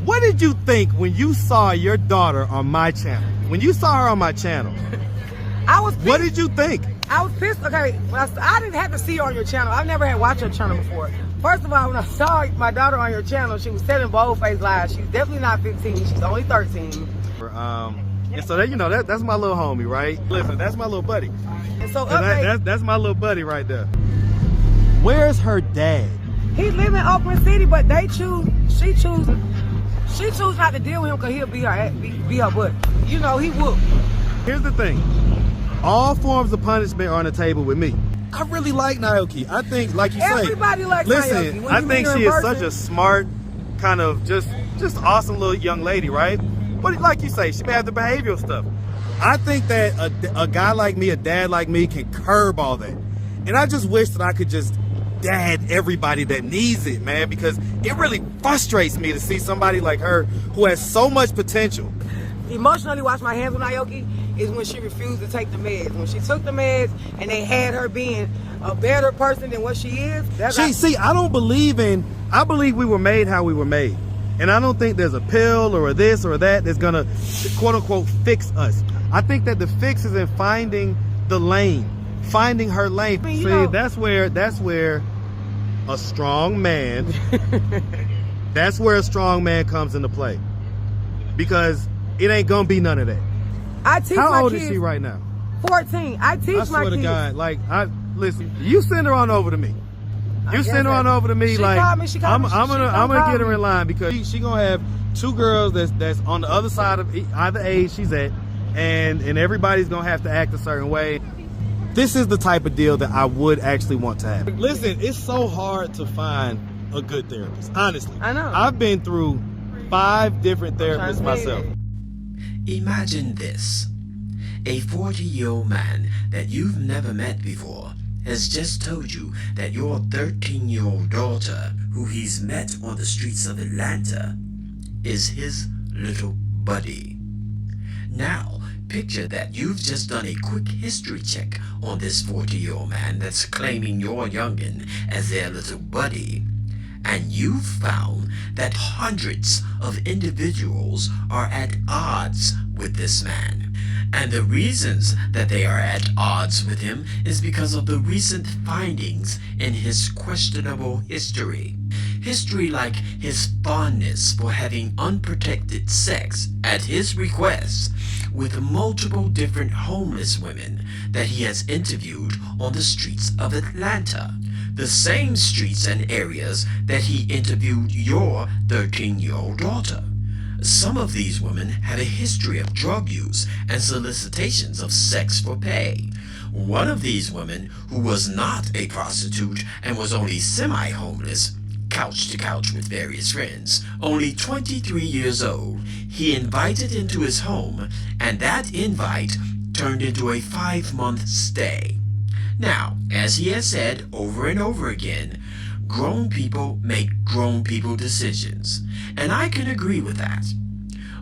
What did you think when you saw your daughter on my channel? When you saw her on my channel, I was pissed. What did you think? I was pissed. Okay, when I didn't have to see her on your channel. I've never had watched your channel before. First of all, when I saw my daughter on your channel, she was telling bold-faced lies. She's definitely not 15. She's only 13. And so that, you know, that's my little homie, right? Listen, that's my little buddy. And so that's my little buddy right there. Where's her dad? He live in Oakland City, but she choose not to deal with him because he'll be her butt. You know, he will. Here's the thing. All forms of punishment are on the table with me. I really like Naoki. I think, like you say, everybody likes Naoki. Listen, I think she is such a smart, kind of just awesome little young lady, right? But like you say, she may have the behavioral stuff. I think that a guy like me, a dad like me, can curb all that. And I just wish that I could just dad everybody that needs it, man, because it really frustrates me to see somebody like her who has so much potential. Emotionally wash my hands with Naoki is when she refused to take the meds. When she took the meds and they had her being a better person than what she is. I believe we were made how we were made. And I don't think there's a pill or a this or that that's gonna quote unquote fix us. I think that the fix is in finding the lane, finding her lane. I mean, see, that's where a strong man, that's where a strong man comes into play. Because it ain't gonna be none of that. I teach How my old kids, is she right now? 14. I teach my kids. I swear to God, listen, you send her on over to me. You send her on over to me. I'm gonna get her in line because she gonna have two girls that's on the other side of either age she's at, and everybody's gonna have to act a certain way. This is the type of deal that I would actually want to have. Listen, it's so hard to find a good therapist, honestly. I know. I've been through 5 different therapists myself. Imagine this. A 40-year-old man that you've never met before has just told you that your 13-year-old daughter, who he's met on the streets of Atlanta, is his little buddy. Now, picture that you've just done a quick history check on this 40-year-old man that's claiming your youngin' as their little buddy, and you've found that hundreds of individuals are at odds with this man. And the reasons that they are at odds with him is because of the recent findings in his questionable history. History like his fondness for having unprotected sex at his request with multiple different homeless women that he has interviewed on the streets of Atlanta. The same streets and areas that he interviewed your 13-year-old daughter. Some of these women had a history of drug use and solicitations of sex for pay. One of these women, who was not a prostitute and was only semi-homeless, couch to couch with various friends, only 23 years old, he invited into his home, and that invite turned into a 5-month stay. Now, as he has said over and over again, grown people make grown people decisions, and I can agree with that.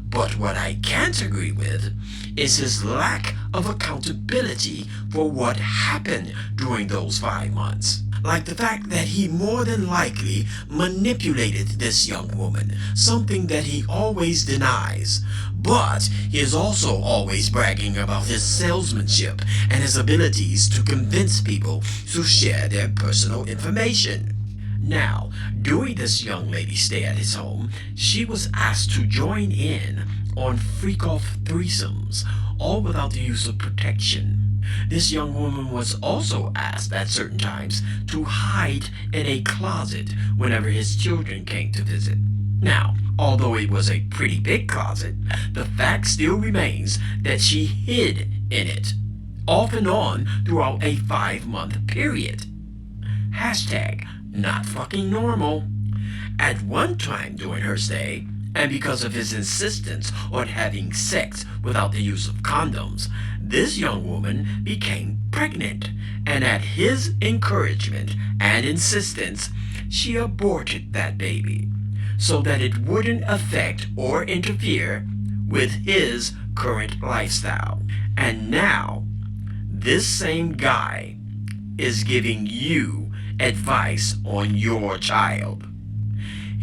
But what I can't agree with is his lack of accountability for what happened during those 5 months. Like the fact that he more than likely manipulated this young woman, something that he always denies. But he is also always bragging about his salesmanship and his abilities to convince people to share their personal information. Now, during this young lady's stay at his home, she was asked to join in on freak-off threesomes, all without the use of protection. This young woman was also asked at certain times to hide in a closet whenever his children came to visit. Now, although it was a pretty big closet, the fact still remains that she hid in it, off and on throughout a 5-month period. Hashtag not fucking normal. At one time during her stay, and because of his insistence on having sex without the use of condoms, this young woman became pregnant, and at his encouragement and insistence, she aborted that baby so that it wouldn't affect or interfere with his current lifestyle. And now, this same guy is giving you advice on your child.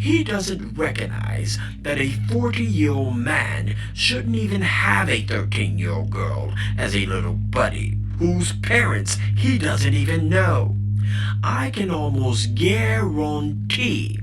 he doesn't recognize that a 40-year-old man shouldn't even have a 13-year-old girl as a little buddy, whose parents he doesn't even know. I can almost guarantee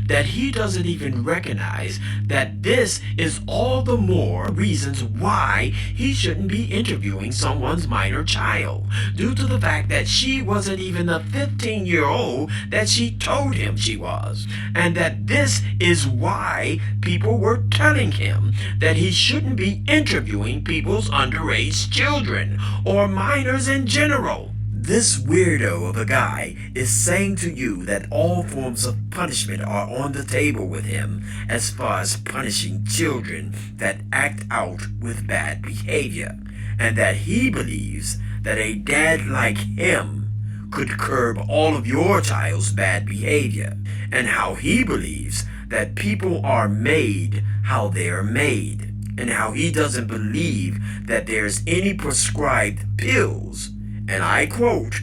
that he doesn't even recognize that this is all the more reasons why he shouldn't be interviewing someone's minor child, due to the fact that she wasn't even the 15-year-old that she told him she was, and that this is why people were telling him that he shouldn't be interviewing people's underage children or minors in general. This weirdo of a guy is saying to you that all forms of punishment are on the table with him as far as punishing children that act out with bad behavior, and that he believes that a dad like him could curb all of your child's bad behavior, and how he believes that people are made how they're made, and how he doesn't believe that there's any prescribed pills, and I quote,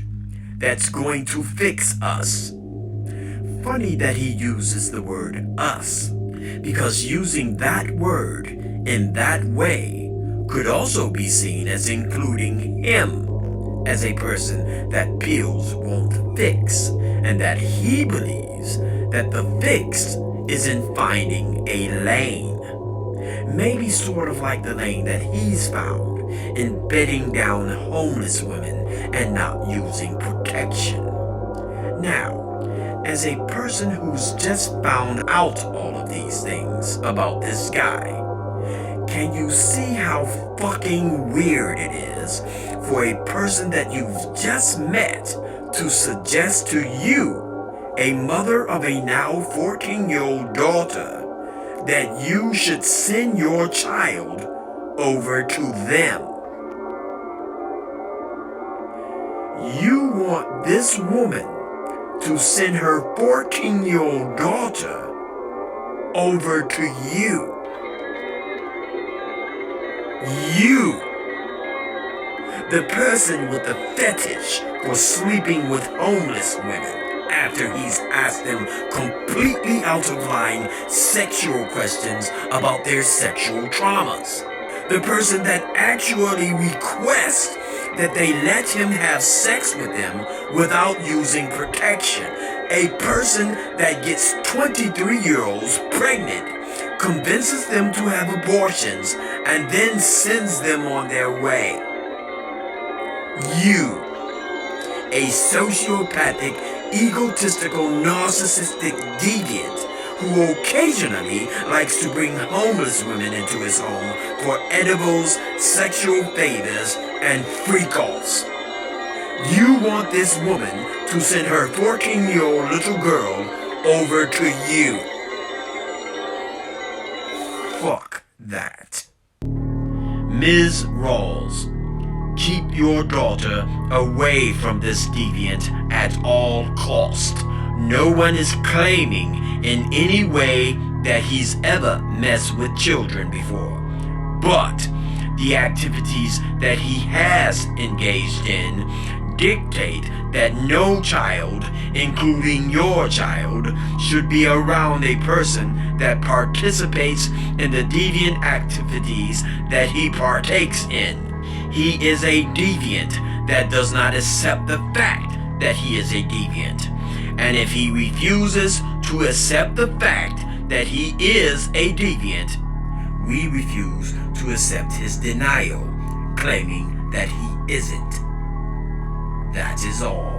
that's going to fix us. Funny that he uses the word us, because using that word in that way could also be seen as including him as a person that pills won't fix, and that he believes that the fix is in finding a lane. Maybe sort of like the lane that he's found in bedding down homeless women and not using protection. Now, as a person who's just found out all of these things about this guy, can you see how fucking weird it is for a person that you've just met to suggest to you, a mother of a now 14-year-old daughter, that you should send your child over to them? You want this woman to send her 14-year-old daughter over to you. You, the person with the fetish for sleeping with homeless women after he's asked them completely out of line sexual questions about their sexual traumas. The person that actually requests that they let him have sex with them without using protection. A person that gets 23-year-olds pregnant, convinces them to have abortions, and then sends them on their way. You, a sociopathic, egotistical, narcissistic deviant who occasionally likes to bring homeless women into his home for edibles, sexual favors, and freak-offs. You want this woman to send her 14-year-old little girl over to you. Fuck that. Ms. Rawls, keep your daughter away from this deviant at all cost. No one is claiming in any way that he's ever messed with children before, but the activities that he has engaged in dictate that no child, including your child, should be around a person that participates in the deviant activities that he partakes in. He is a deviant that does not accept the fact that he is a deviant. And if he refuses to accept the fact that he is a deviant, we refuse to accept his denial, claiming that he isn't. That is all.